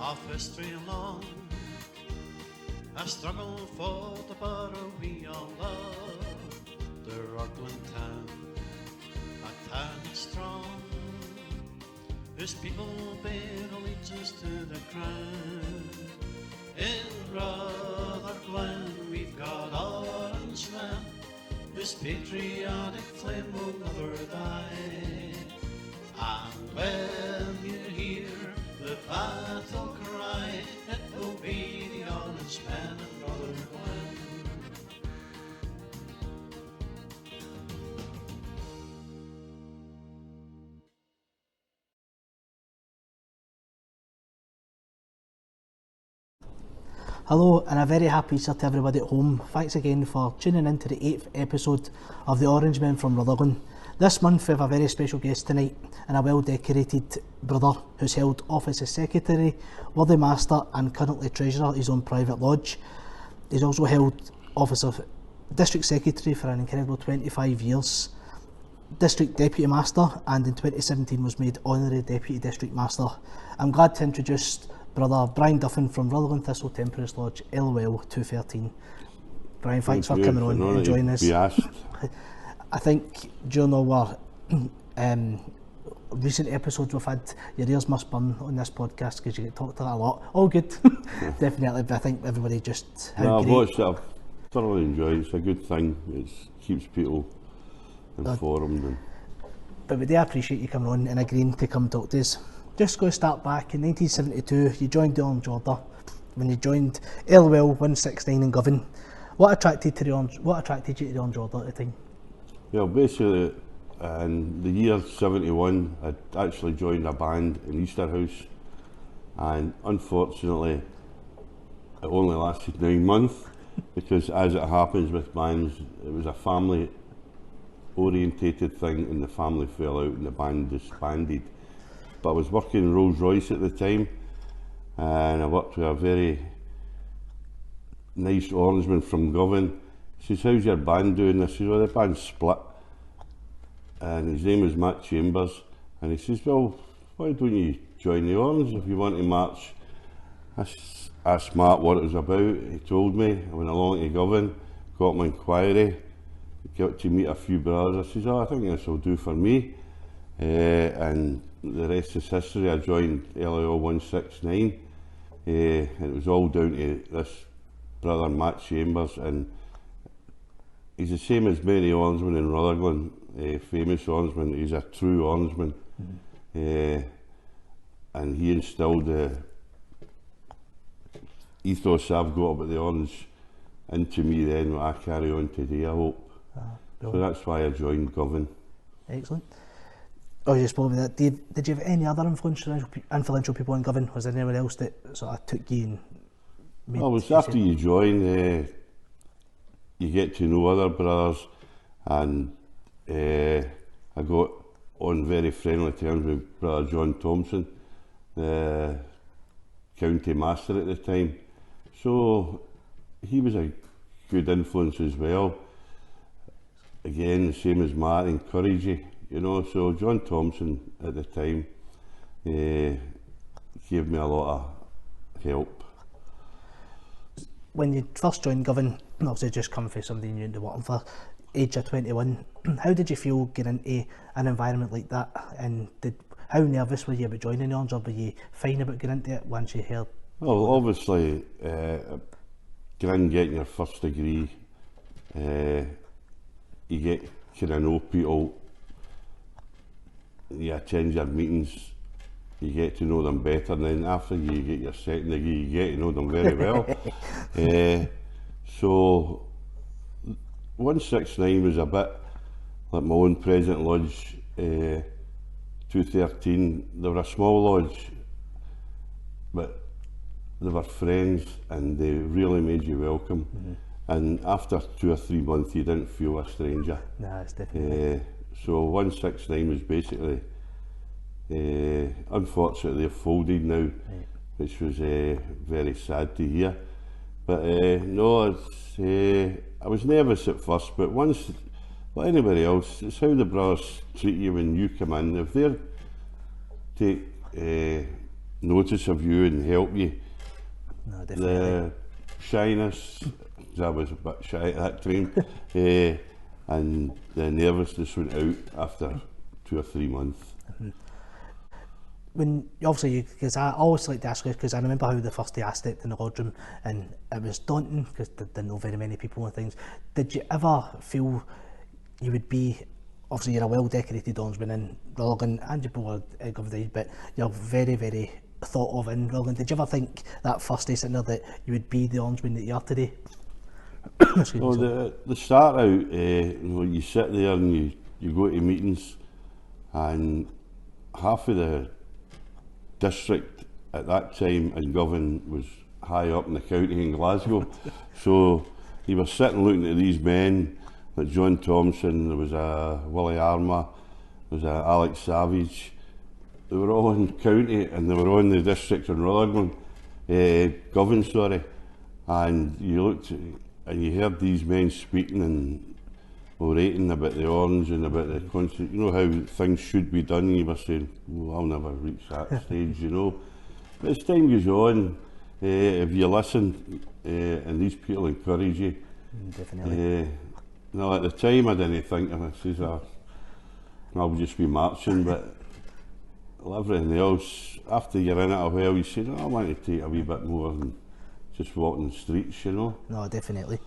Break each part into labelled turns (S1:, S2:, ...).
S1: of history long, a struggle for the borough we all love, the Rutherglen town, a town strong, whose people bear allegiance to the crown. In Rutherglen we've got Orangeman, whose patriotic flame will never die. And when you hear the battle cry, it will be the Orangemen and Rutherglen.
S2: Hello and a very happy Easter to everybody at home. Thanks again for tuning in to the 8th episode of the Orangemen from Rutherglen. This month we have a very special guest tonight and a well decorated brother who's held office as secretary, worthy master and currently treasurer of his own private lodge. He's also held office of district secretary for an incredible 25 years, district deputy master, and in 2017 was made honorary deputy district master. I'm glad to introduce Brother Brian Duffin from Rutherglen Thistle Temperance Lodge, LOL 213. Brian, thanks for coming on and joining us. I think during our recent episodes we've had, your ears must burn on this podcast because you get talked about a lot. All good, definitely, but I think everybody just...
S3: I've watched it, I've thoroughly enjoyed it. It's a good thing, it keeps people informed.
S2: But we do appreciate you coming on and agreeing to come talk to us. Just going to start back, in 1972 you joined the Orange Order when you joined LOL 169 in Govan. What attracted you to the Orange Order at the time?
S3: Well, basically in the year 71 I'd actually joined a band in Easterhouse, and unfortunately it only lasted 9 months because, as it happens with bands, it was a family orientated thing and the family fell out and the band disbanded. But I was working in Rolls Royce at the time, and I worked with a very nice Orangeman from Govan. He says, "How's your band doing?" I said, "Well, the band's split." And his name was Matt Chambers, and he says, "Well, why don't you join the Orange if you want to march?" I asked Matt what it was about. He told me. I went along to Govan, got my inquiry, got to meet a few brothers. I says, "Oh, I think this will do for me." And the rest is history. I joined LOL 169, and it was all down to this brother Matt Chambers, and he's the same as many Orangemen in Rutherglen, famous Orangeman. He's a true Orangeman, and he instilled the ethos I've got about the Orange into me then, what I carry on today, I hope. So that's why I joined Govan.
S2: Excellent. Oh, you spoke about that. Did you have any other influential people in Govan? Was there anyone else that sort of took you and made...
S3: Well, it's after you join, you get to know other brothers, and I got on very friendly terms with Brother John Thompson, the county master at the time. So he was a good influence as well. Again, the same as Matt, encouraged you. You know, so John Thompson at the time gave me a lot of help.
S2: When you first joined Govan, obviously just come from somebody you knew working for, age of 21, how did you feel getting into an environment like that? And how nervous were you about joining the Orange, or were you fine about getting into it once you heard?
S3: Well, obviously, getting your first degree, you get kind of know people. You attend your meetings, you get to know them better, and then after you get your second degree, you get to know them very well. So 169 was a bit like my own President Lodge, 213. They were a small lodge, but they were friends and they really made you welcome. And after 2 or 3 months, you didn't feel a stranger.
S2: No, it's definitely.
S3: So 169 was basically, unfortunately they've folded now, which was very sad to hear. But no, I was nervous at first, but once, like anybody else, it's how the brothers treat you when you come in. If they take notice of you and help you.
S2: No, definitely.
S3: The shyness, 'cause I was a bit shy at that time, and the nervousness went out after 2 or 3 months.
S2: When obviously, because I always like to ask you, because I remember how the first day I stepped in the wardroom and it was daunting because I didn't know very many people and things. Did you ever feel you would be, obviously you're a well decorated Orangeman in Rutherglen and you're at Govan, but you're very, very thought of in Rutherglen. Did you ever think that first day sitting there that you would be the Orangeman that you are today?
S3: Well, the start out, you sit there and you go to meetings, and half of the district at that time in Govan was high up in the county in Glasgow. So you were sitting looking at these men like John Thompson, there was a Willie Armour, there was a Alex Savage. They were all in county and they were on the district in Rutherglen, Govan, sorry. And you looked and you heard these men speaking and orating about the Orange and about the constant, how things should be done. You were saying, well, I'll never reach that stage, But as time goes on, if you listen and these people encourage you,
S2: Definitely.
S3: at the time I didn't think of it, I says, I'll just be marching, but everything else, after you're in it a while, you say, I want to take a wee bit more than just walking the streets,
S2: No, definitely.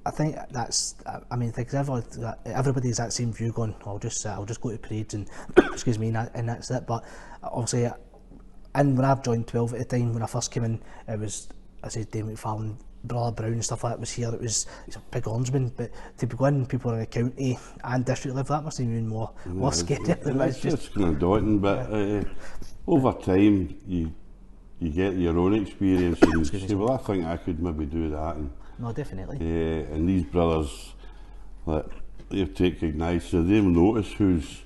S2: I think that's, because everybody's that same view going, I'll just go to parades and, excuse me, and that's it. But obviously, and when I've joined 12 at the time, when I first came in, it was, I said, Dave McFarlane, Brother Brown and stuff like that was here. He's a big Orangeman, but to be going people in the county and district level, that must have been more scary than it was just.
S3: It's kind of daunting, but over time, you get your own experience and you say, well, I think I could maybe do that. And,
S2: no, definitely.
S3: And these brothers, they've taken nice, so they'll notice who's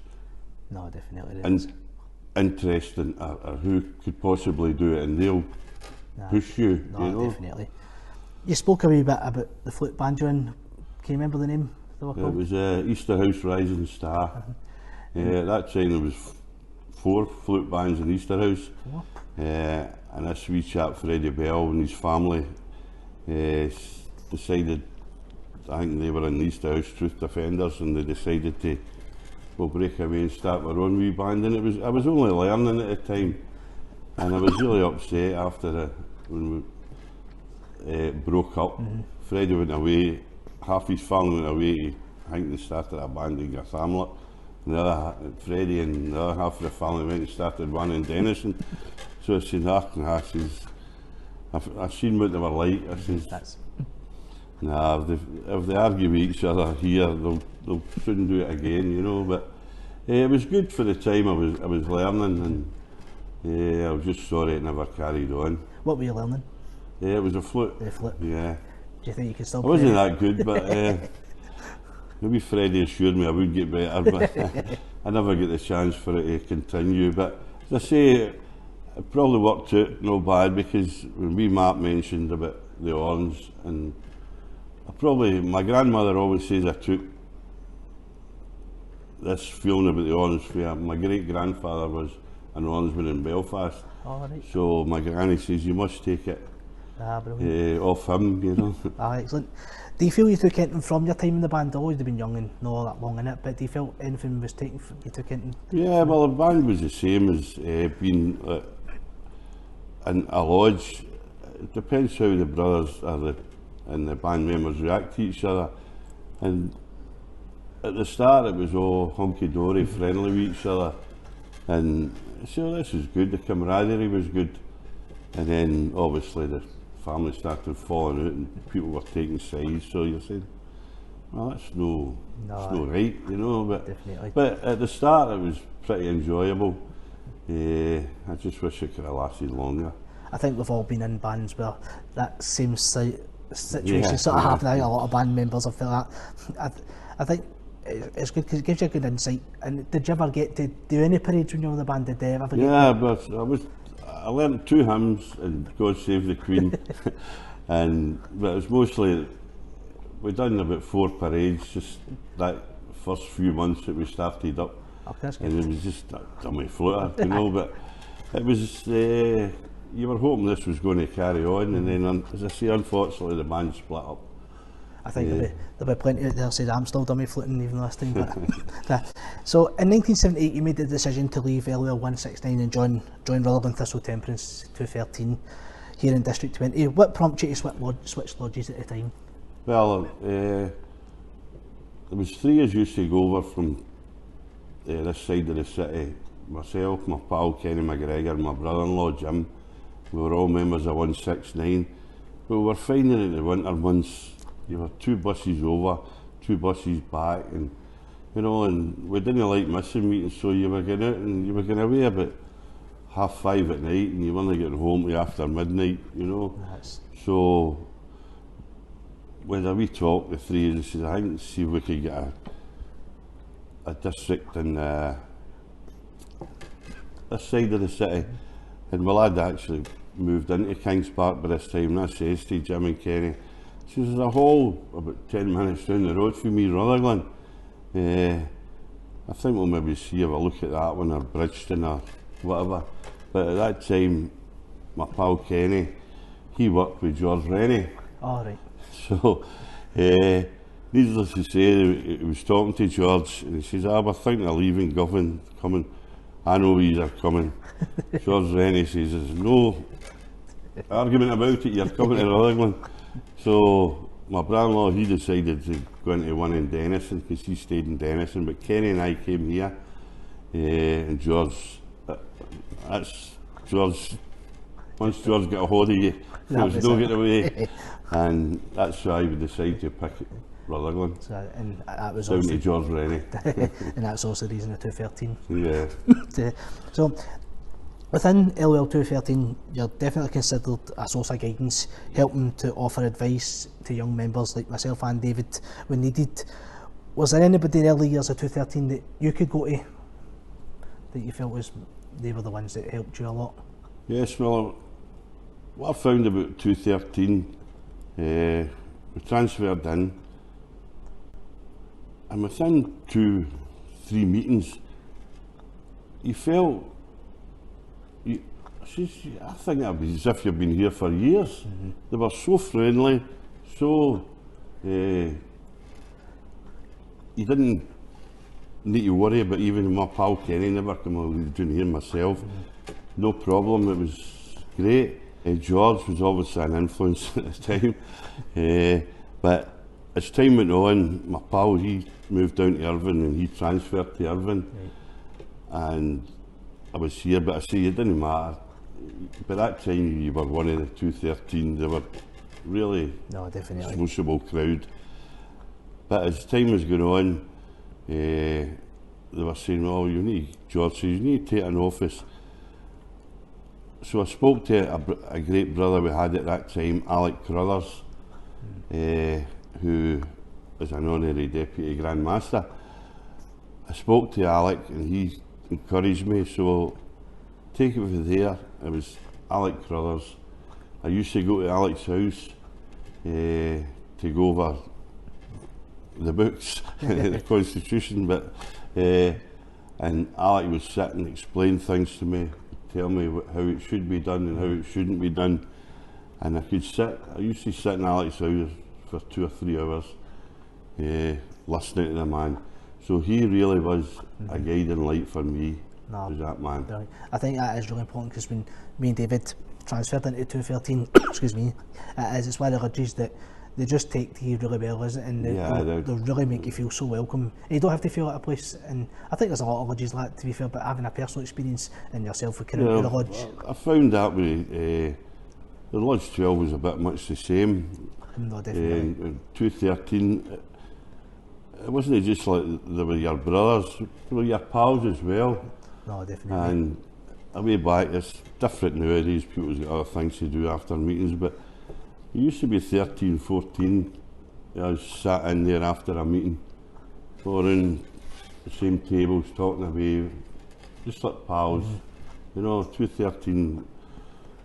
S3: interesting or who could possibly do it, and they'll push you.
S2: No, definitely. You spoke a wee bit about the flute band you're in. Can you remember the name they were called?
S3: It was Easterhouse Rising Star. At that time there was 4 flute bands in Easterhouse. And this wee chap, Freddie Bell, and his family decided, I think they were in Easterhouse Truth Defenders, and they decided to break away and start our own wee band. And I was only learning at the time, and I was really upset after when we broke up. Freddie went away, half his family went away. I think they started a band in Garthamlet. Freddie and the other half of the family went and started one in Denison. So I said, I've seen what they were like. I says, if they argue with each other here, they'll soon do it again, But it was good for the time I was learning, and I was just sorry it never carried on.
S2: What were you learning?
S3: It was a flute.
S2: The flute?
S3: Yeah.
S2: Do you think you could still
S3: I wasn't that good, but maybe Freddie assured me I would get better, but I never get the chance for it to continue. But as I say, it probably worked out no bad, because when we Mark mentioned about the Orange, and my grandmother always says I took this feeling about the Orange fair. My great grandfather was an Orangeman in Belfast.
S2: Oh, right.
S3: So my granny says you must take it off him,
S2: Excellent. Do you feel you took anything from your time in the band? Although you've been young and not that long in it, but do you feel anything was taken from you took anything? Yeah,
S3: well, the band was the same as being in a lodge. It depends how the brothers and the band members react to each other. And at the start it was all hunky-dory, friendly with each other. And so this is good, the camaraderie was good. And then obviously the family started falling out and people were taking sides, so you're saying, well, that's no right, but at the start it was pretty enjoyable. I just wish it could have lasted longer.
S2: I think we've all been in bands where that same situation sort of happened. I think a lot of band members have felt that. I think it's good because it gives you a good insight. And did you ever get to do any parades when you were in the band? Did they ever get
S3: but I learned 2 hymns and God Save the Queen, but it was mostly, we'd done about 4 parades just that first few months that we started up, and it was just a dummy flutter, but It was, you were hoping this was going to carry on, and then, as I say, unfortunately the band split up.
S2: I think there'll be plenty out there say that I'm still dummy fluting even this time. But so in 1978 you made the decision to leave LOL 169 and join Rutherglen Thistle Temperance 213 here in District 20. What prompted you to switch lodges at the time?
S3: Well, there was three of us used to go over from this side of the city. Myself, my pal Kenny McGregor, my brother-in-law Jim. We were all members of 169. But we were finding in the winter months, you were 2 buses over, 2 buses back, and you know, and we didn't like missing meetings, so you were going out and you were going away about 5:30 at night, and you weren't getting home till after midnight, you know. So with a wee talk, the three of us said, I think, see if we could get a district in this side of the city. And my lad actually moved into Kings Park by this time, and I says to Jim and Kenny, she says, there's a hall about 10 minutes down the road for me, Rutherglen. I think we'll maybe see, have a look at that one, or Bridgeton or whatever. But at that time, my pal Kenny, he worked with George Rennie.
S2: All right.
S3: So, needless to say, he was talking to George, and he says, we're thinking of leaving Govan, coming. I know these are coming. George Rennie says, there's no argument about it, you're coming to Rutherglen. So my brother-in-law, he decided to go into one in Denison, because he stayed in Denison, but Kenny and I came here, and George, that's George, once George got a hold of you, there was no getting away, and that's why we decided to pick Rutherglen.
S2: So, and that was
S3: down to George Rennie.
S2: And that's also the reason of 213.
S3: Yeah.
S2: So within LOL 213, you're definitely considered a source of guidance, helping to offer advice to young members like myself and David when needed. Was there anybody in the early years of 213 that you could go to, that you felt was they were the ones that helped you a lot?
S3: Yes, well, what I found about 213, we transferred in, and within 2-3 meetings, you felt, I think it was as if you've been here for years. They were so friendly, so you didn't need to worry about even my pal Kenny, never come out doing here myself. No problem, it was great. George was obviously an influence at the time, but as time went on, my pal, he moved down to Irvine and he transferred to Irvine, and I was here, but I say it didn't matter. By that time you were one of the 213, they were really a sociable crowd. But as time was going on, they were saying, oh, George says, you need to take an office. So I spoke to a great brother we had at that time, Alec Crothers, who is an honorary deputy Grand Master. I spoke to Alec and he encouraged me, so take it from there. It was Alec Crothers. I used to go to Alec's house to go over the books, the Constitution, but and Alec would sit and explain things to me, tell me how it should be done and how it shouldn't be done, and I used to sit in Alec's house for 2 or 3 hours listening to the man. So he really was a guiding light for me, was that man.
S2: Brilliant. I think that is really important, because when me and David transferred into 213, excuse me, it's one of the lodges that they just take to you really well, isn't it? And they really make you feel so welcome. And you don't have to feel at a place, and I think there's a lot of lodges like that, to be fair, but having a personal experience in yourself with the lodge.
S3: I found that with the Lodge 12 was a bit much the same.
S2: No, definitely.
S3: 213, it wasn't just like they were your brothers, they were your pals as well.
S2: No, definitely.
S3: And a way back, it's different nowadays, people's got other things to do after meetings, but it used to be 13, 14, I was sat in there after a meeting, around the same tables, talking away, just like pals. You know, 213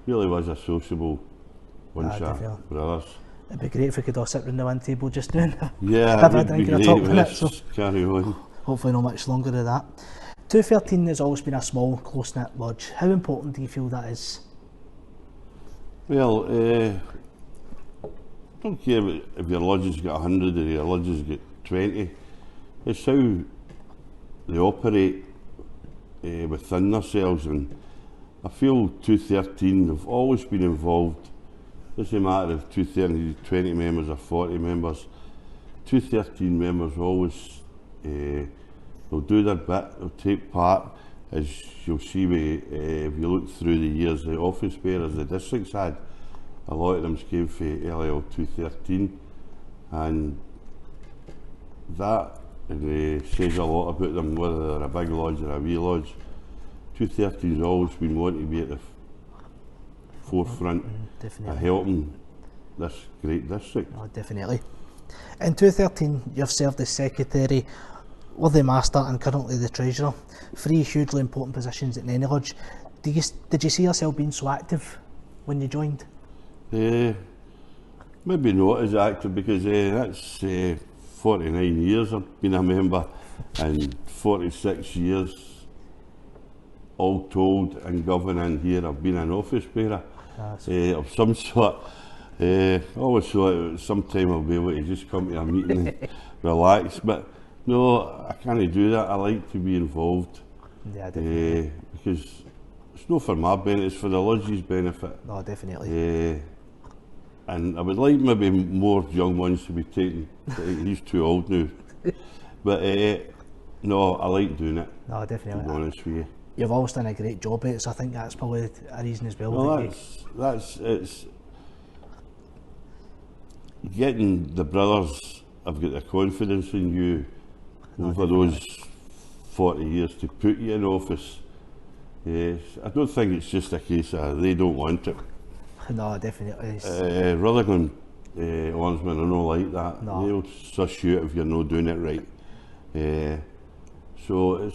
S3: really was a sociable bunch of brothers.
S2: It'd be great if we could all sit around the one table just now.
S3: Yeah, it would be great. Let's carry on.
S2: Hopefully not much longer than that. 213 has always been a small, close-knit lodge. How important do you feel that is?
S3: Well, I don't care if your lodge has got 100 or your lodge has got 20. It's how they operate within themselves, and I feel 213 have always been involved. It doesn't matter if 213 20 members or 40 members. 213 members always they'll do their bit, they'll take part. As you'll see if you look through the years, the office bearers the districts had, a lot of them came from LL 213, and that says a lot about them, whether they're a big lodge or a wee lodge. 213 has always been wanting to be at the forefront of helping this great district.
S2: Oh, definitely. In 2013, you've served as Secretary, Worthy Master and currently the Treasurer. 3 hugely important positions at any lodge. Did you see yourself being so active when you joined?
S3: Maybe not as active, because that's 49 years I've been a member, and 46 years all told in Govan and here I've been an office bearer of some sort. I always thought sometime I'll be able to just come to a meeting and relax, but no, I can't do that. I like to be involved, because it's not for my benefit, it's for the lodge's benefit.
S2: Oh, definitely.
S3: And I would like maybe more young ones to be taken. He's too old now. But no, I like doing it.
S2: No, definitely.
S3: To be honest with you.
S2: You've always done a great job at it, so I think that's probably a reason as well.
S3: Well, it's getting the brothers have got the confidence in you over those 40 years to put you in office. Yes, I don't think it's just a case of they don't want it.
S2: No, definitely.
S3: Rutherglen, Orangeman are not like that.
S2: No.
S3: They'll suss you out if you're not doing it right. So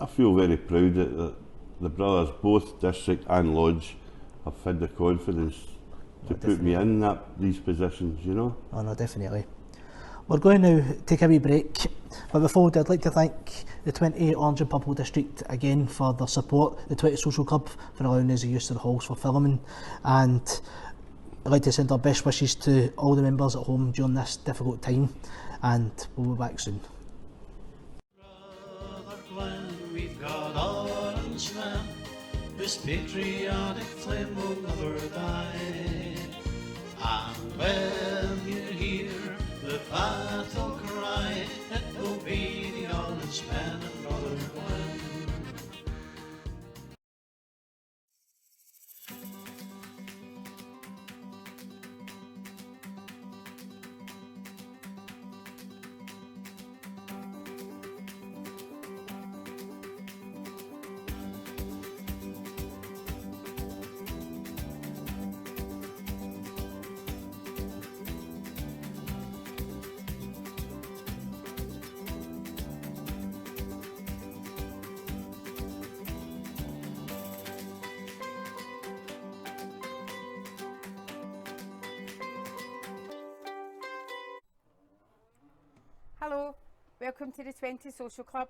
S3: I feel very proud that the brothers, both district and lodge, have had the confidence to put me in these positions, you know.
S2: Oh no, definitely. We're going to now take a wee break, but before I'd like to thank the 20 Orange and Purple District again for their support, the 20 Social Club for allowing us the use of the halls for filming, and I'd like to send our best wishes to all the members at home during this difficult time, and we'll be back soon.
S1: Rutherglen, we've got Orangeman, whose patriotic flame will never die. And when you hear the battle cry, it will be the Orangemen and Rutherglen.
S4: Hello, welcome to the 20 Social Club.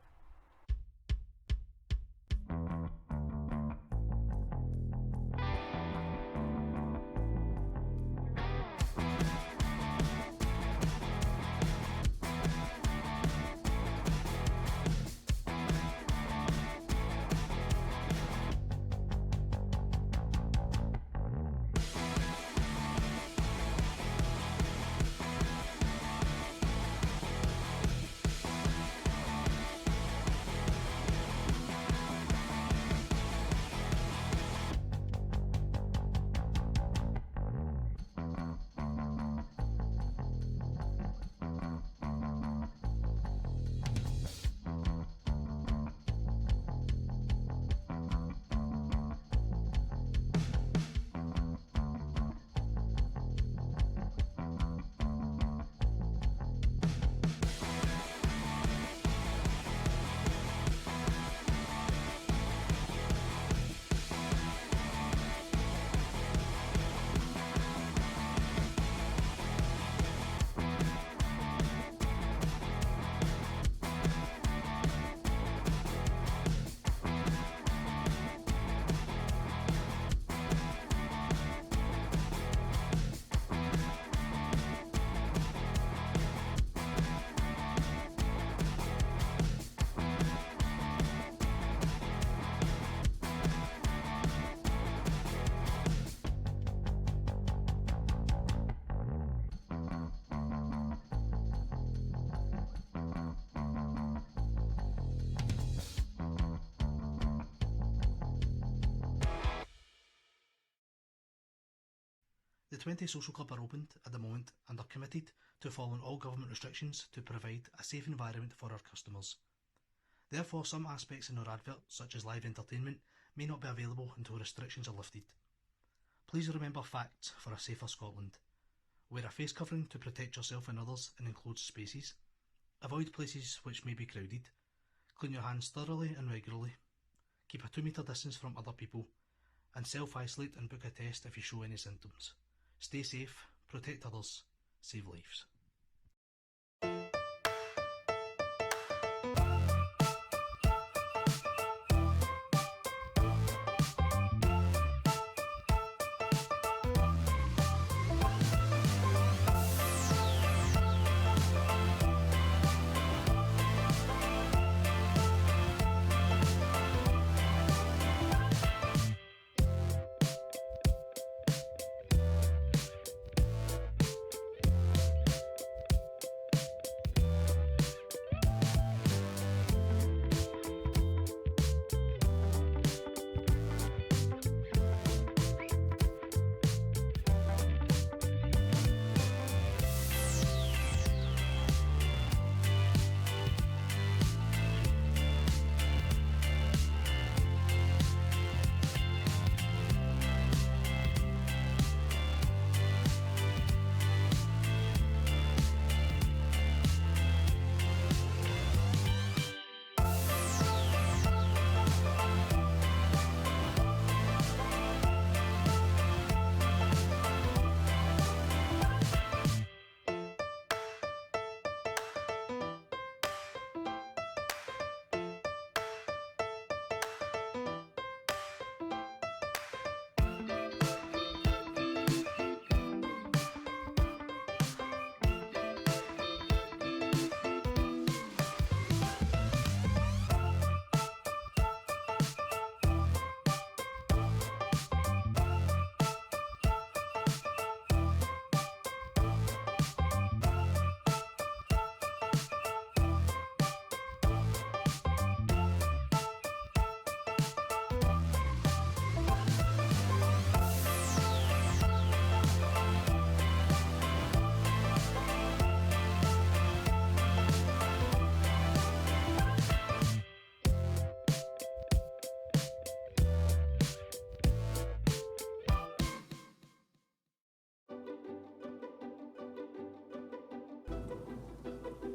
S2: The 20 social club are opened at the moment and are committed to following all government restrictions to provide a safe environment for our customers. Therefore, some aspects in our advert, such as live entertainment, may not be available until restrictions are lifted. Please remember facts for a safer Scotland. Wear a face covering to protect yourself and others in enclosed spaces. Avoid places which may be crowded. Clean your hands thoroughly and regularly. Keep a 2 metre distance from other people. And self-isolate and book a test if you show any symptoms. Stay safe, protect others, save lives.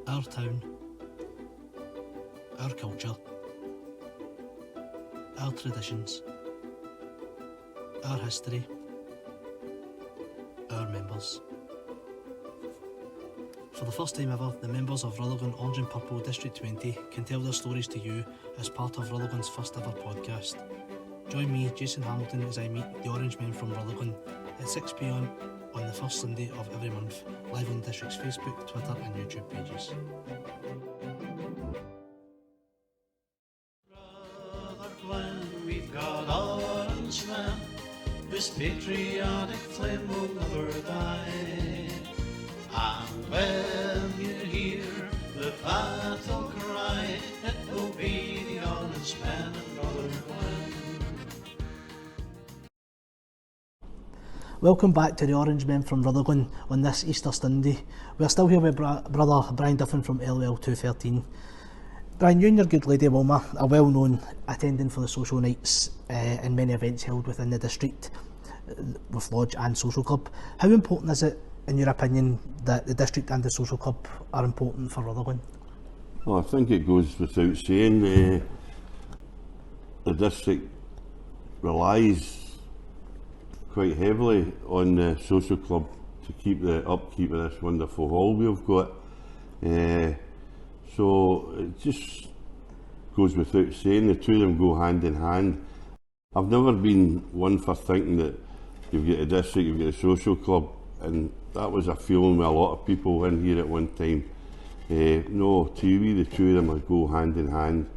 S2: Our town, our culture, our traditions, our history, our members. For the first time ever, the members of Rutherglen Orange and Purple District 20 can tell their stories to you as part of Rutherglen's first ever podcast. Join me, Jason Hamilton, as I meet the Orangemen from Rutherglen at 6 p.m. on the first Sunday of every month, live on the district's Facebook, Twitter and YouTube pages.
S1: Rutherglen, we've got Orangeman, whose patriotic flame will never die. And when you hear the battle cry, it will be the Orangemen and Rutherglen.
S2: Welcome back to the Orangemen from Rutherglen on this Easter Sunday. We're still here with brother Brian Duffin from LOL 213. Brian, you and your good lady Wilma are well known attending for the social nights and many events held within the district with lodge and social club. How important is it, in your opinion, that the district and the social club are important for Rutherglen?
S3: Well, I think it goes without saying, the district relies quite heavily on the social club to keep the upkeep of this wonderful hall we've got. So it just goes without saying, the two of them go hand in hand. I've never been one for thinking that you've got a district, you've got a social club, and that was a feeling with a lot of people in here at one time. No, to me the two of them would go hand in hand,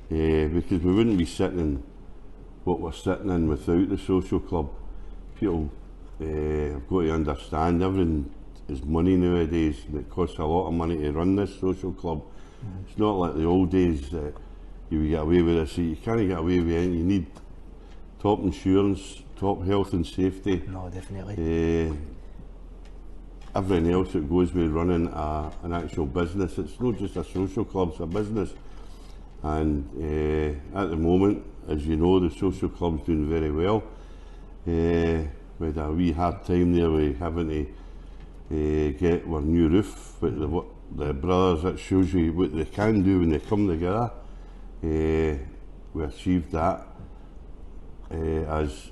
S3: because we wouldn't be sitting in what we're sitting in without the social club. People have got to understand everything is money nowadays, and it costs a lot of money to run this social club. It's not like the old days that you would get away with this. You can't get away with it. You need top insurance, top health and safety.
S2: No, definitely.
S3: Everything else that goes with running an actual business. It's not just a social club, it's a business. And at the moment, as you know, the social club's doing very well. We had a wee hard time there with having to get our new roof, but the brothers, that shows you what they can do when they come together. We achieved that as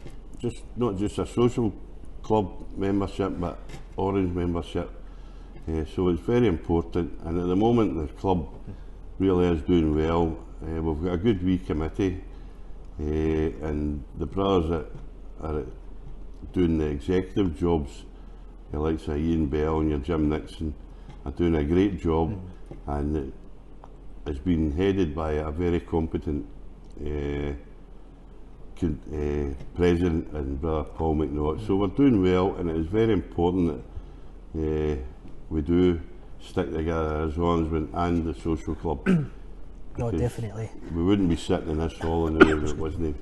S3: not just a social club membership, but Orange membership. So it's very important, and at the moment the club really is doing well. We've got a good wee committee, and the brothers that are doing the executive jobs, the likes of Ian Bell and your Jim Nixon, are doing a great job, and it's been headed by a very competent president and brother Paul McNaught. So we're doing well, and it is very important that we do stick together as Orangemen and the social club.
S2: No, definitely.
S3: We wouldn't be sitting in this hall in the way if it wasn't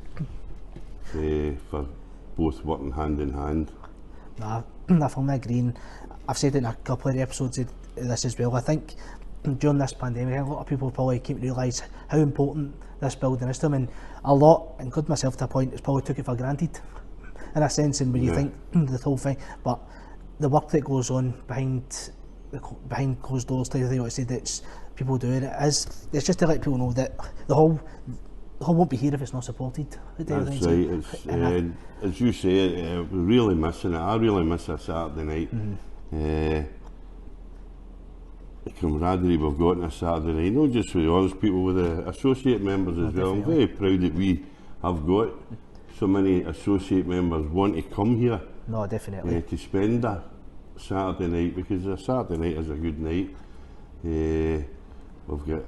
S3: for both working hand in hand.
S2: Nah, I firmly agree, and I've said it in a couple of episodes of this as well. I think during this pandemic, a lot of people probably came to realise how important this building is to them, and a lot, including myself to a point, has probably took it for granted in a sense, and when you think the whole thing, but the work that goes on behind closed doors, to what I said, it's people doing it's just to let people know that the whole won't be here if it's not supported.
S3: That's right. It's, as you say, we're really missing it. I really miss a Saturday night. The camaraderie we've got on a Saturday night, not just with the Orange people, with the associate members as well. I'm very proud that we have got so many associate members want to come here.
S2: No, definitely.
S3: To spend a Saturday night, because a Saturday night is a good night. We've got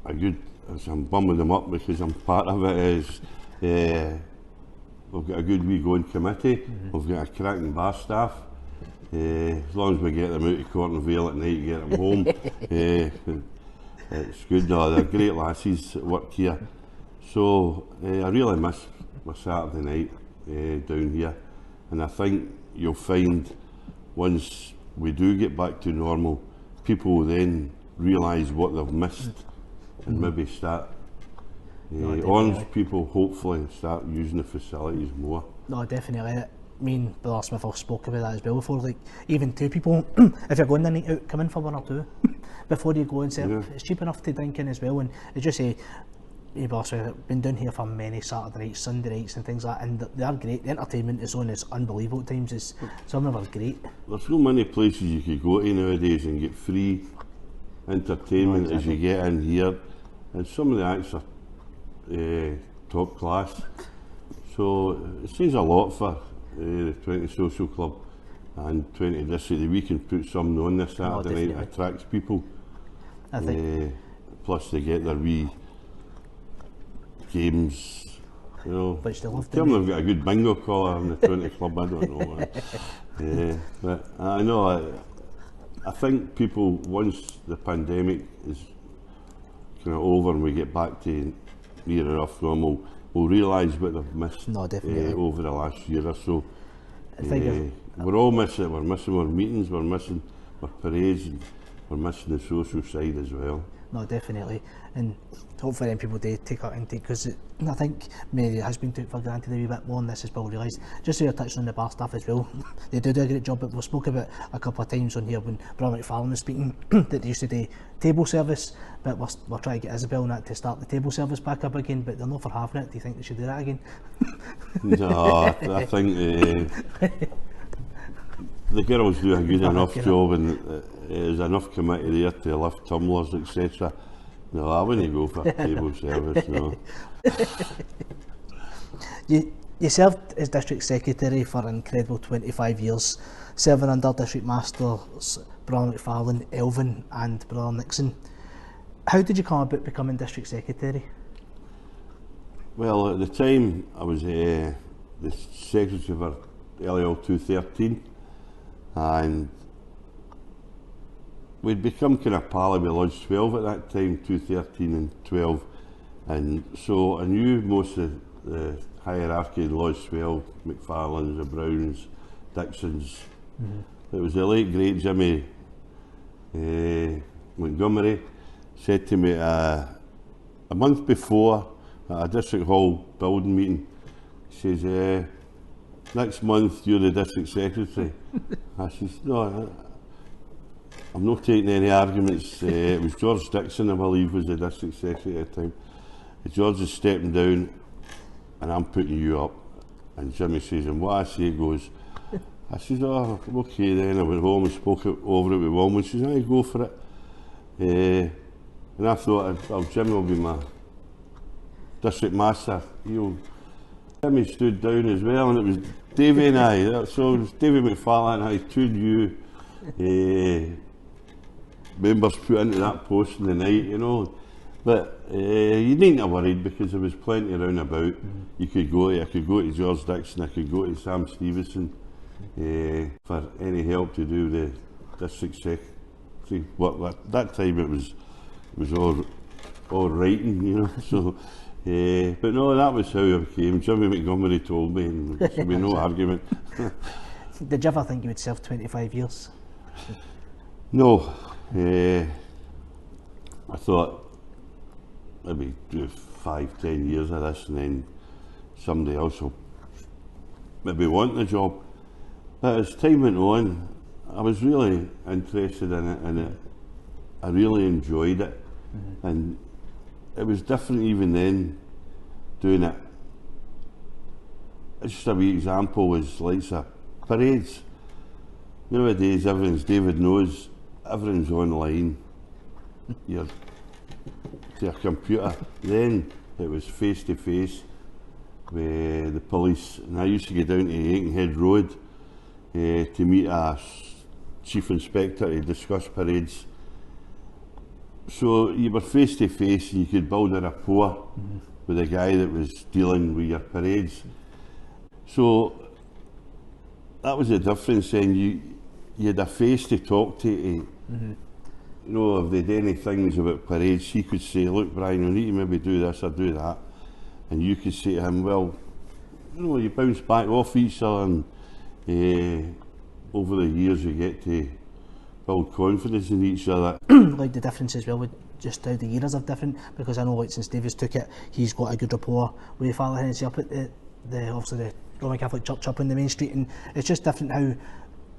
S3: a good, as I'm bumming them up because I'm part of it, is we've got a good wee going committee. We've got a cracking bar staff. As long as we get them out of Corton Vale at night, get them home, it's good. No, they're great lassies that work here. So I really miss my Saturday night down here, and I think you'll find once we do get back to normal, people will then realise what they've missed and maybe start. Orange people hopefully start using the facilities more.
S2: No, definitely. Me and Brother Smith have spoke about that as well before, like even two people, if you're going the night out, come in for one or two before you go and serve. It's cheap enough to drink in as well, and as you say, me and Brother Smith have been down here for many Saturday nights, Sunday nights and things like that, and they are great. The entertainment is on, is unbelievable at times. Some of them are great.
S3: There's so many places you could go to nowadays and get free entertainment as you get in here, and some of the acts are top class. So it says a lot for the 20 Social Club and 20 District that we can put something on this Saturday night that attracts people.
S2: I think.
S3: Plus they get their wee games, you know.
S2: Which they love to
S3: Tell them they've got a good bingo collar in the 20 Club, I don't know. But I know, I think people, once the pandemic is kind of over and we get back to near enough normal, will realise what they've missed over the last year or so. We're all missing it. We're missing our meetings, we're missing our parades, and we're missing the social side as well.
S2: No, definitely, and hopefully then people do take that intake, because I think maybe it has been took for granted a wee bit more, and this is well realised. Just so you're touching on the bar staff as well, they do a great job, but we've spoke about a couple of times on here when Brian McFarlane was speaking that they used to do table service, but we're trying to get Isabel and that to start the table service back up again, but they're not for having it. Do you think they should do that again?
S3: No, I think the girls do a good enough job, and there's enough committee there to lift tumblers, etc. No, I wouldn't go for table service, no.
S2: You served as District Secretary for an incredible 25 years, serving under District Masters Brother McFarlane, Elvin and Brother Nixon. How did you come about becoming District Secretary?
S3: Well, at the time I was the Secretary for LL 213, and we'd become kind of pally with Lodge 12 at that time, 213 and 12, and so I knew most of the hierarchy, the Loswell, McFarlane's, the Browns, Dixons. It was the late great Jimmy Montgomery said to me a month before at a district hall building meeting, he says, next month you're the district secretary. I says, no, I'm not taking any arguments. It was George Dixon, I believe, was the district secretary at the time. George is stepping down and I'm putting you up. And Jimmy says, and what I say goes. I says, oh, okay then. I went home and spoke over it with Wilma. She says, I go for it. And I thought, well, Jimmy will be my district master. Jimmy stood down as well, and it was Davy and I. So it was Davy McFarlane and I, two new members put into that post in the night, you know. But you needn't have worried because there was plenty around about. You could go to, I could go to George Dixon, I could go to Sam Stevenson for any help to do the district secretary work. That time it was all writing, you know. So, but no, that was how I became. Jimmy Montgomery told me, and there should be no argument.
S2: Did you ever think you would serve 25 years?
S3: No. I thought maybe do 5-10 years of this and then somebody else will maybe want the job. But as time went on, I was really interested in it, and I really enjoyed it. And it was different even then doing it. Just a wee example was like parades. Nowadays everything's, David knows, everything's online. You're to a computer. Then it was face to face with the police, and I used to go down to Aikenhead Road to meet a chief inspector to discuss parades. So you were face to face and you could build a rapport with the guy that was dealing with your parades. So that was the difference then. You had a face to talk to. You know, if they had any things about parades, he could say, look Brian, we need to maybe do this or do that. And you could say to him, well, you know, you bounce back off each other, and over the years you get to build confidence in each other.
S2: Like the difference as well with just how the eras are different, because I know like since Davis took it, he's got a good rapport with Father Hennessy up at the obviously the Roman Catholic Church up on the main street, and it's just different how,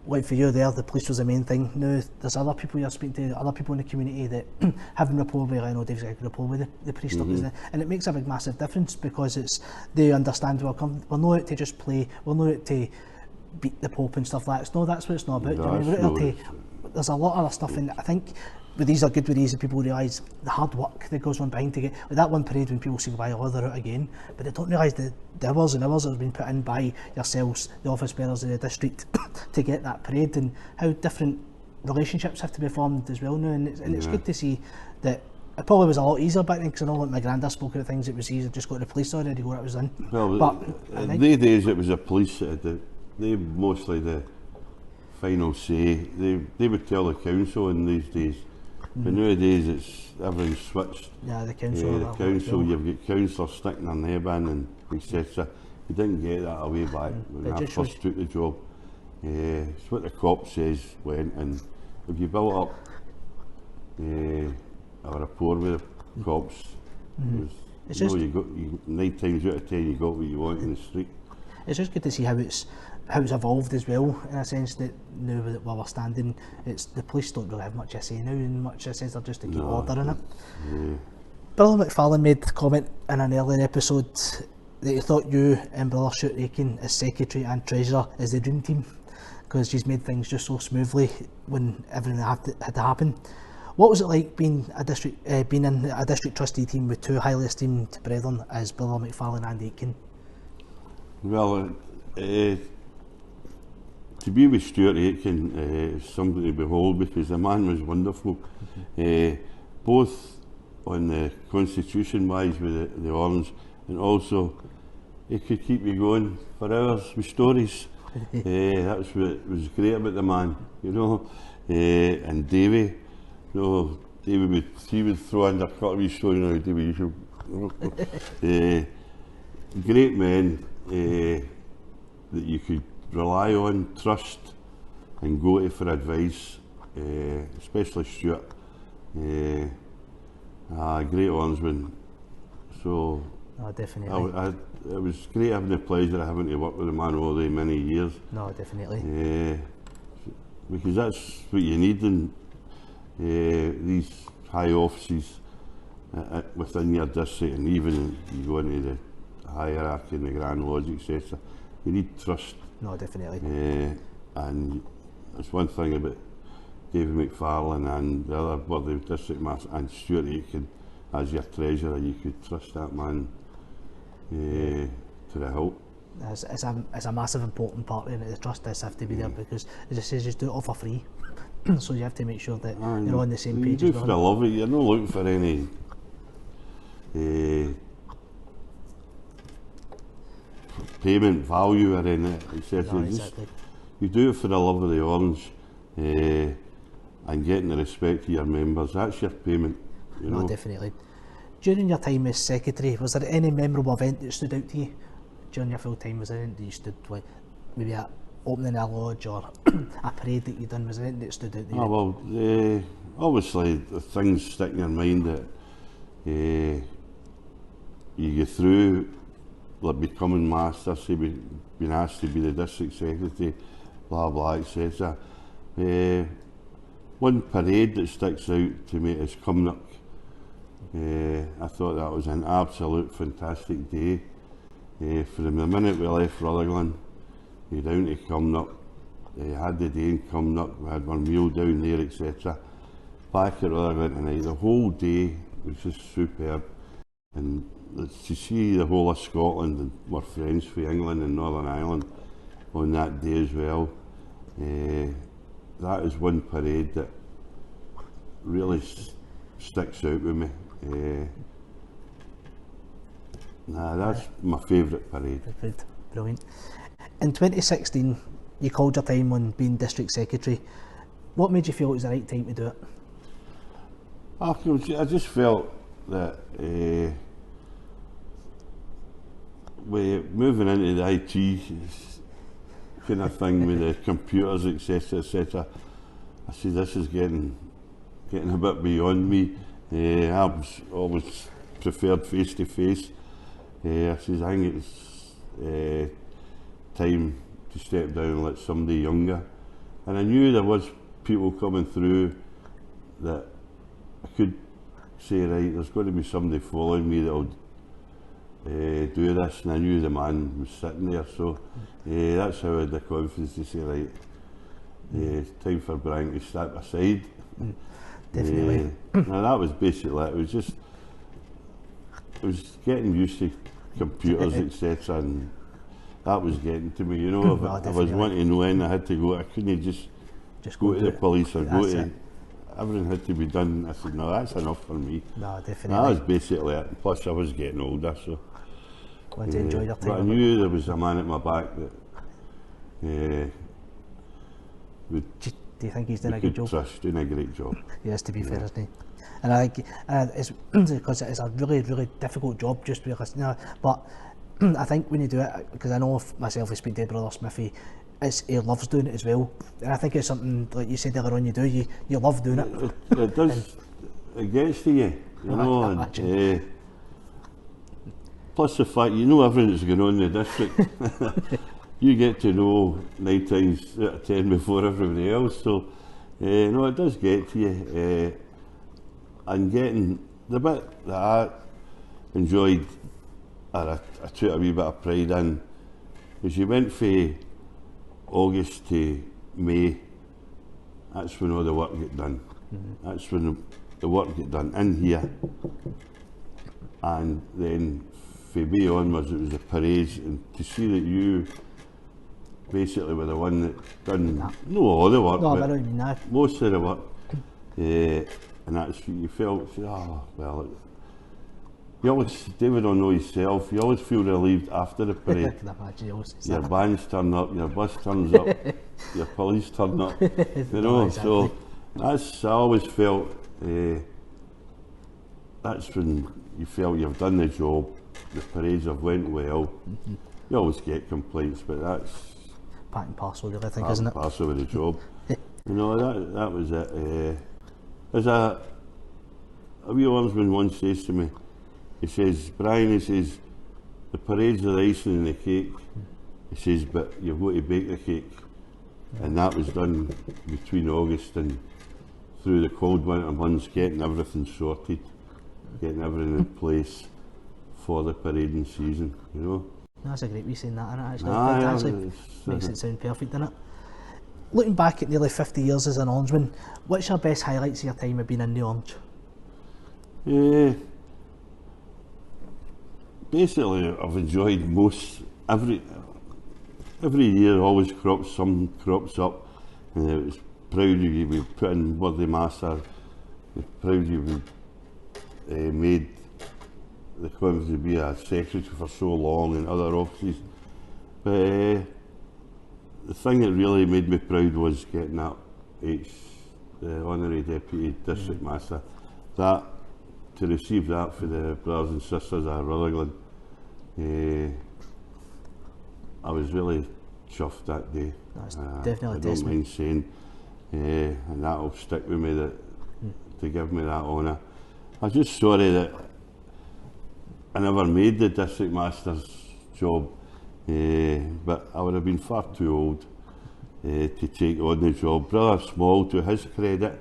S2: like for you there, the police was the main thing. Now there's other people you're speaking to, other people in the community that have rapport with, I know Dave's got a good rapport with the priest up, isn't it? And it makes a big massive difference because it's, they understand we're not out to just play, we're not out to beat the Pope and stuff like that. No, that's what it's not about.
S3: No,
S2: I mean, we're out to, there's a lot of other stuff, and I think with these are good with these, and people realise the hard work that goes on behind to get, like that one parade when people say goodbye, oh they're out again, but they don't realise the hours and hours that have been put in by yourselves, the office bearers in the district to get that parade, and how different relationships have to be formed as well now, and it's good to see that. It probably was a lot easier back then, because I know like my granddad spoke about things, it was easier, just got the police already where it was in.
S3: Well,
S2: but
S3: in the days it was the police that had they mostly the final say. They would tell the council in these days. But nowadays it's everything's switched.
S2: Yeah, the council.
S3: You've got councillors sticking their neb in and etc. We didn't get that away back when I first took the job. It's what the cop says went, and if you built up a rapport with the cops, it's just, you got 9 times out of 10 you got what you want in the street.
S2: It's just good to see how it's evolved as well, in a sense that now that where we're standing, it's the police don't really have much to say now, and much to say they're just to keep order in it. Brother McFarlane made the comment in an earlier episode that he thought you and Brother Stuart Aiken as secretary and treasurer is the dream team, because she's made things just so smoothly when everything had to happen. What was it like being in a district trustee team with two highly esteemed brethren as Brother McFarlane and Aiken?
S3: Well, to be with Stuart Aiken is something to behold, because the man was wonderful, both on the constitution wise with the Orange, and also he could keep you going for hours with stories. That's what was great about the man, you know. And Davy, you know, he would throw in a couple of stories now, Davy usually. great men that you could rely on, trust, and go to for advice, especially Stuart. Great Orangeman. So
S2: No, definitely.
S3: it was great having the pleasure of having to work with the man over the many years.
S2: No, definitely.
S3: Because that's what you need in these high offices within your district, and even you go into the hierarchy and the Grand Lodge, etc. You need trust.
S2: No, definitely.
S3: And that's one thing about David McFarlane and the other worthy district master and Stuart Aitken as your treasurer. You could trust that man to the hilt.
S2: It's a massive important part in it. The trust does have to be there because, as I say, just do it all for free. So you have to make sure that you're on the same page.
S3: You do for the love of it. You're not looking for any payment value or anything.
S2: No, exactly.
S3: You do it for the love of the Orange and getting the respect of your members. That's your payment. You know?
S2: Definitely. During your time as secretary, was there any memorable event that stood out to you during your full time? Was there anything that you stood like, maybe a opening a lodge or a parade that you done? Was there anything that stood out to you?
S3: Oh well, obviously the things stick in your mind that you go through, like becoming master, say being asked to be the district secretary, blah blah, etc. One parade that sticks out to me is Cumnock. I thought that was an absolute fantastic day. From the minute we left Rutherglen, down to Cumnock, had the day in Cumnock, we had one meal down there, etc. Back at Rutherglen tonight, the whole day was just superb. And to see the whole of Scotland, and we're friends for England and Northern Ireland on that day as well. That is one parade that really sticks out with me. That's my favourite parade.
S2: Good. Brilliant. In 2016, you called your time on being district secretary. What made you feel it was the right time to do it?
S3: I just felt that we're moving into the IT kind of thing with the computers, etc., etc. I see this is getting a bit beyond me. I was always preferred face to face. I says I think it's time to step down and let somebody younger. And I knew there was people coming through that I could say, right, there's going to be somebody following me that'll do this, and I knew the man was sitting there, so that's how I had the confidence to say, right, it's time for Brian to step aside.
S2: Definitely.
S3: Now that was basically it. It was getting used to computers, etc., and that was getting to me, you know. If I was wanting to know when I had to go, I couldn't just go to the police or go to everything had to be done. I said, no, that's enough for me.
S2: No, definitely.
S3: That was basically it. Plus I was getting older, so
S2: Want to enjoy your time.
S3: but I knew there was a man at my back that
S2: do you think he's doing a good job?
S3: Trust, doing a great job.
S2: Yes, to be fair, isn't he? And I think it's because it's a really, really difficult job, just because, you know, but I think when you do it, because I know myself, I speak to Brother Smithy, he loves doing it as well. And I think it's something, like you said earlier on, you love doing it.
S3: It does, it gets to you, you know. And, plus the fact, you know everything that's going on in the district. You get to know 9 times out of 10 before everybody else, so no, it does get to you. And getting the bit that I enjoyed, or I took a wee bit of pride in, was you went from August to May, that's when all the work get done. That's when the work get done in here. And then from May onwards it was the parades, and to see that you basically were the one that done, no all the work,
S2: No,
S3: but
S2: I don't mean that.
S3: most of the work. And that's what you felt, oh, well, you always, David will know himself, you always feel relieved after the parade. Your bands turn up, your bus turns up, your police turn up, you know, exactly. So that's, I always felt, that's when you felt you've done the job, the parades have went well. You always get complaints, but that's
S2: Part and parcel, really, I think,
S3: part
S2: isn't
S3: and
S2: it?
S3: parcel of the job. You know, that was it. As a wee orangeman once says to me, he says, Brian, he says, the parades are the icing on the cake. He says, but you've got to bake the cake. And that was done between August and through the cold winter months, getting everything sorted, getting everything in place for the parading season, you know.
S2: That's a great way of saying that, isn't it? Actually,
S3: Aye,
S2: it actually
S3: it's-
S2: makes it sound perfect, doesn't it? Looking back at nearly 50 years as an Orangeman, what's your best highlights of your time of being in the Orange?
S3: Basically, I've enjoyed every year. Always crops up, and it was proud of you. We put in worthy master. Proud of you. We made the Queen's to be a secretary for so long in other offices. But the thing that really made me proud was getting that the Honorary Deputy District Master. That, to receive that for the brothers and sisters at Rutherglen, I was really chuffed that day.
S2: That's definitely
S3: I
S2: a
S3: don't
S2: testament.
S3: mind saying, and that'll stick with me, that to give me that honour. I'm just sorry that I never made the District Master's job, but I would have been far too old to take on the job. Brother Small, to his credit,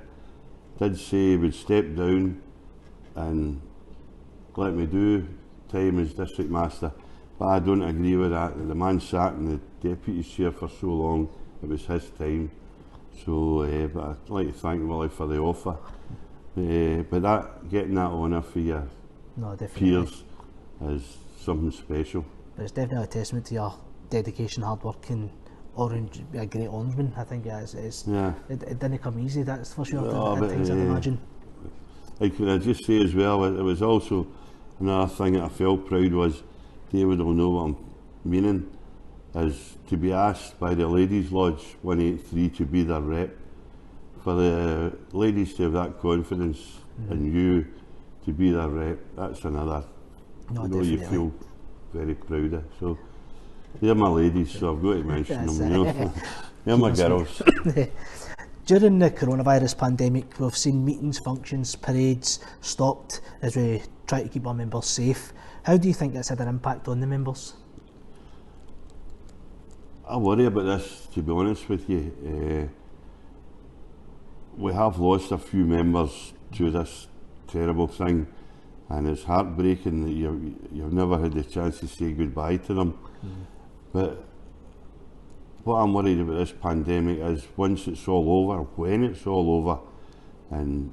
S3: did say he would step down and let me do time as District Master, but I don't agree with that. The man sat in the Deputy Chair for so long, it was his time. So, but I'd like to thank Willie for the offer. But getting that honour for your
S2: No, definitely.
S3: peers is something special.
S2: But it's definitely a testament to your dedication, hard work, and be a great Orangeman. I think
S3: Yeah.
S2: it didn't come easy, that's for sure.
S3: No,
S2: At
S3: but,
S2: times, I'd imagine.
S3: Can I just say as well, it was also another thing that I felt proud was, David will know what I'm meaning, is to be asked by the Ladies Lodge 183 to be their rep. For the ladies to have that confidence in you to be their rep, that's another,
S2: No,
S3: you
S2: definitely.
S3: feel very proud of. So they're my ladies, so I've got to mention
S2: That's
S3: them, you know. They're my girls.
S2: During the coronavirus pandemic, we've seen meetings, functions, parades stopped as we try to keep our members safe. How do you think that's had an impact on the members?
S3: I worry about this, to be honest with you. We have lost a few members to this terrible thing, and it's heartbreaking that you've never had the chance to say goodbye to them. But what I'm worried about this pandemic is once it's all over, when it's all over, and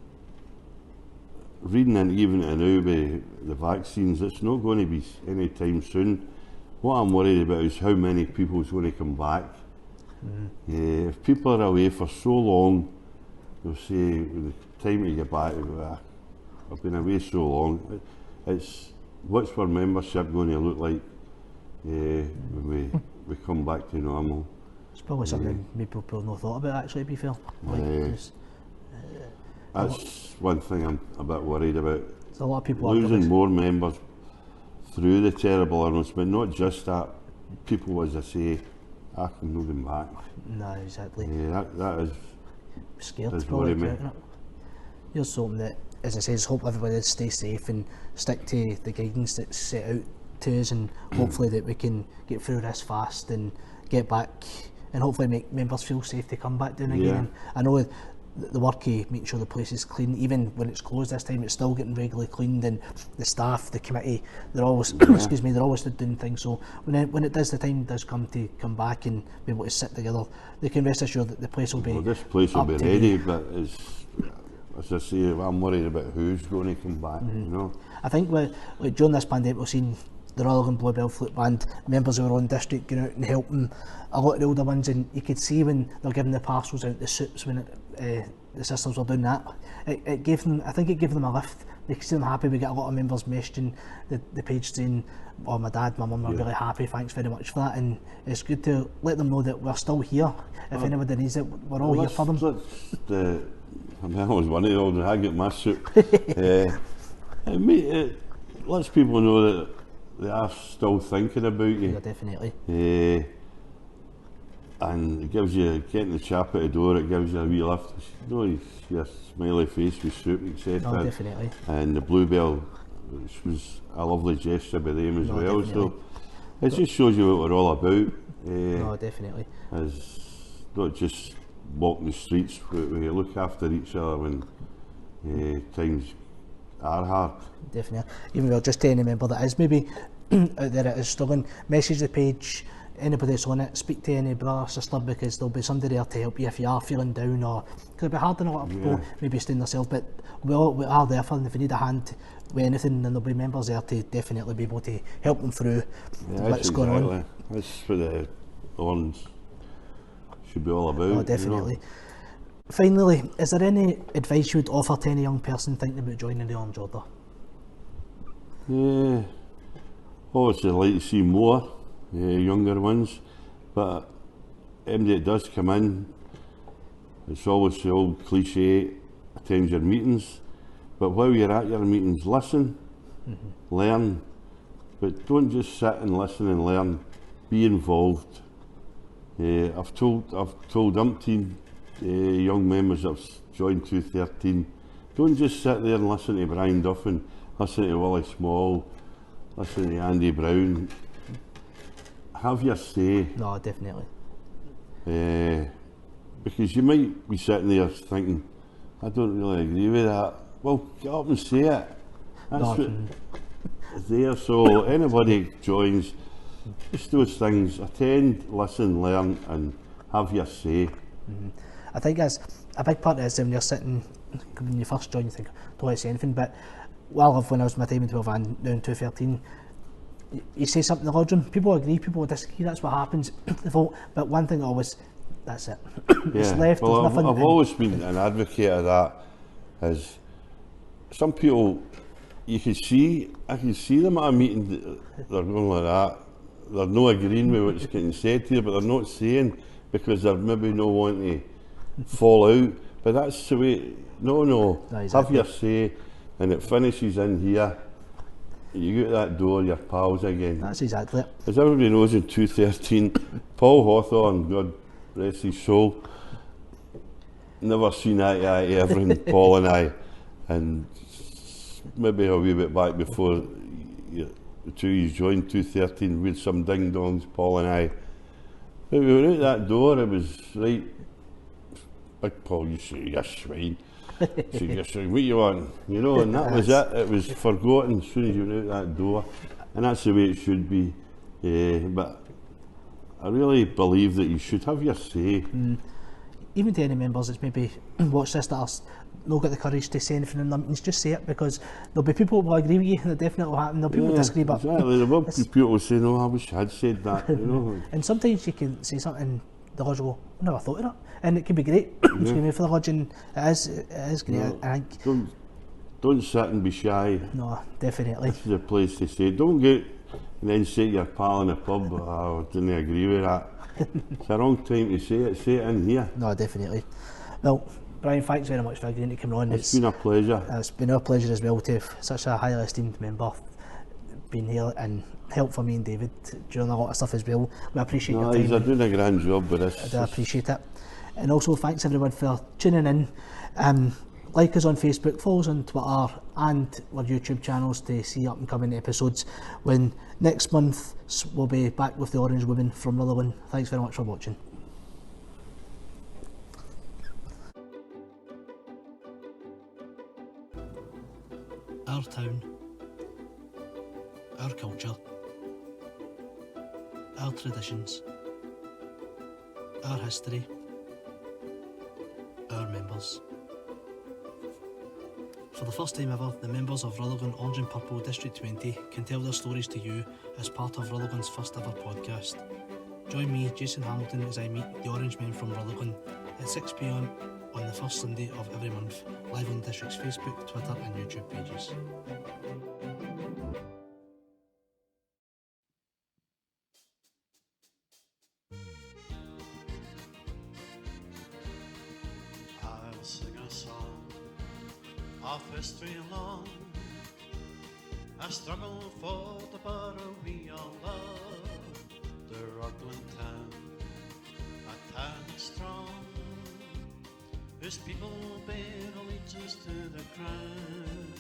S3: reading and even now with the vaccines, it's not going to be any time soon. What I'm worried about is how many people is going to come back. If people are away for so long, they'll say, when the time to get back, I've been away so long. It's what's our membership going to look like when we come back to normal.
S2: It's probably something maybe people have not thought about, actually, to be fair.
S3: That's one thing I'm a bit worried about.
S2: There's a lot of people
S3: Losing more members through the terrible illness, but not just that. People, as I say, I can move them back.
S2: No, exactly.
S3: That is
S2: Scared
S3: does
S2: probably,
S3: worry me.
S2: isn't it? Here's something that, as I says, hope everybody will stay safe and stick to the guidance that's set out to us, and hopefully that we can get through this fast and get back and hopefully make members feel safe to come back down again.
S3: Yeah.
S2: And I know the work of making sure the place is clean, even when it's closed this time, it's still getting regularly cleaned, and the staff, the committee, they're always excuse me, they're always doing things. So the time does come to come back and be able to sit together, they can rest assured that the place will be
S3: Well, this place will
S2: up
S3: be
S2: to
S3: ready,
S2: date.
S3: but as I say, I'm worried about who's going to come back, you know.
S2: I think like during this pandemic, we've seen the Rutherglen Bluebell Flute Band, members of our own district going out and helping a lot of the older ones, and you could see when they're giving the parcels out, the soups, when the sisters were doing that, it gave them, I think it gave them a lift. They could see them happy. We get a lot of members messaging the page saying, oh, my dad, my mum are really happy, thanks very much for that, and it's good to let them know that we're still here. If anybody needs it, we're all here for them.
S3: I was one of those, I get my soup. Lets people know that they are still thinking about you.
S2: Yeah, definitely.
S3: And it gives you, getting the chap at the door, it gives you a wee lift. You know, your smiley face with soup, etc.
S2: No, definitely.
S3: And the bluebell, which was a lovely gesture by them as
S2: No,
S3: well.
S2: definitely.
S3: So it just shows you what we're all about.
S2: No, definitely.
S3: As not just walking the streets, we look after each other when times are hard.
S2: Definitely. Even though just to any member that is maybe out there that is struggling, message the page, anybody that's on it, speak to any brother or sister, because there'll be somebody there to help you if you are feeling down, or because it'll be hard on a lot of people maybe staying themselves, but we are there for them. If you need a hand with anything, then there'll be members there to definitely be able to help them through what's going on.
S3: That's what the Orange should be all about.
S2: Oh, definitely. Finally, is there any advice you would offer to any young person thinking about joining the Orange Order?
S3: Obviously I'd like to see more younger ones, but anybody that does come in, it's always the old cliche, attend your meetings, but while you're at your meetings, listen, learn, but don't just sit and listen and learn, be involved. I've told umpteen young members that have joined 213, don't just sit there and listen to Brian Duffin, listen to Willie Small, listen to Andy Brown. Have your say.
S2: No, definitely.
S3: Because you might be sitting there thinking, I don't really agree with that. Well, get up and say it. That's what is there. So anybody joins, just those things, attend, listen, learn, and have your say.
S2: I think that's a big part of it, is when you're sitting, when you first join, you think, don't want to say anything, but what I love when I was my time in 12 and now in 213, you say something in the lodging, people agree, people disagree, that's what happens, the vote, but one thing always, that's it. It's left,
S3: well,
S2: there's nothing.
S3: I've always been an advocate of that, is some people, I can see them at a meeting, they're going like that, they're not agreeing with what's getting said here, but they're not saying because they're maybe not wanting to fall out, but that's the way, no,
S2: exactly.
S3: Have your say, and it finishes in here, you get that door, your pals again.
S2: That's exactly it.
S3: As everybody knows, in 213, Paul Hawthorne, God rest his soul, never seen eye to eye ever in Paul and I, and maybe a wee bit back before the two of you joined 213, we had some ding dongs, Paul and I. But we were out that door, it was right, Big Paul, you say, you swine. So you say, what you want? You know, and that was it. It was forgotten as soon as you went out that door. And that's the way it should be. But I really believe that you should have your say.
S2: Even to any members that's maybe watched this that are not got the courage to say anything in the meetings, just say it, because there'll be people who will agree with you, and it definitely will happen. There'll be people who disagree, but
S3: exactly. There will be people who say, no, I wish I had said that. You know.
S2: And sometimes you can say something, the lodge will go, I never thought of that, and it can be great. Excuse me for the lodge, and it is great.
S3: No,
S2: I think.
S3: Don't sit and be shy.
S2: No, definitely.
S3: This is a place to say. Don't get and then say to your pal in the pub, oh, I didn't agree with that. It's the wrong time to say it. Say it in here.
S2: No, definitely. Well, Brian, thanks very much for agreeing to come on.
S3: It's been a pleasure.
S2: It's been our pleasure as well to have such a highly esteemed member being here and help for me and David during a lot of stuff as well. We appreciate your time.
S3: He's doing a grand job with this.
S2: I do appreciate it. And also thanks everyone for tuning in. Like us on Facebook, follow us on Twitter and our YouTube channels to see up and coming episodes, when next month we'll be back with the Orangewomen from Rutherglen. Thanks very much for watching. Our town, our culture, our traditions, our history, our members. For the first time ever, the members of Rutherglen Orange and Purple District 20 can tell their stories to you as part of Rutherglen's first ever podcast. Join me, Jason Hamilton, as I meet the Orangemen from Rutherglen at 6 p.m. on the first Sunday of every month, live on the district's Facebook, Twitter and YouTube pages.
S1: I'll sing a song of history long A struggle for the borough we all love, the Rutherglen town, a town strong, whose people bear allegiance to the crown.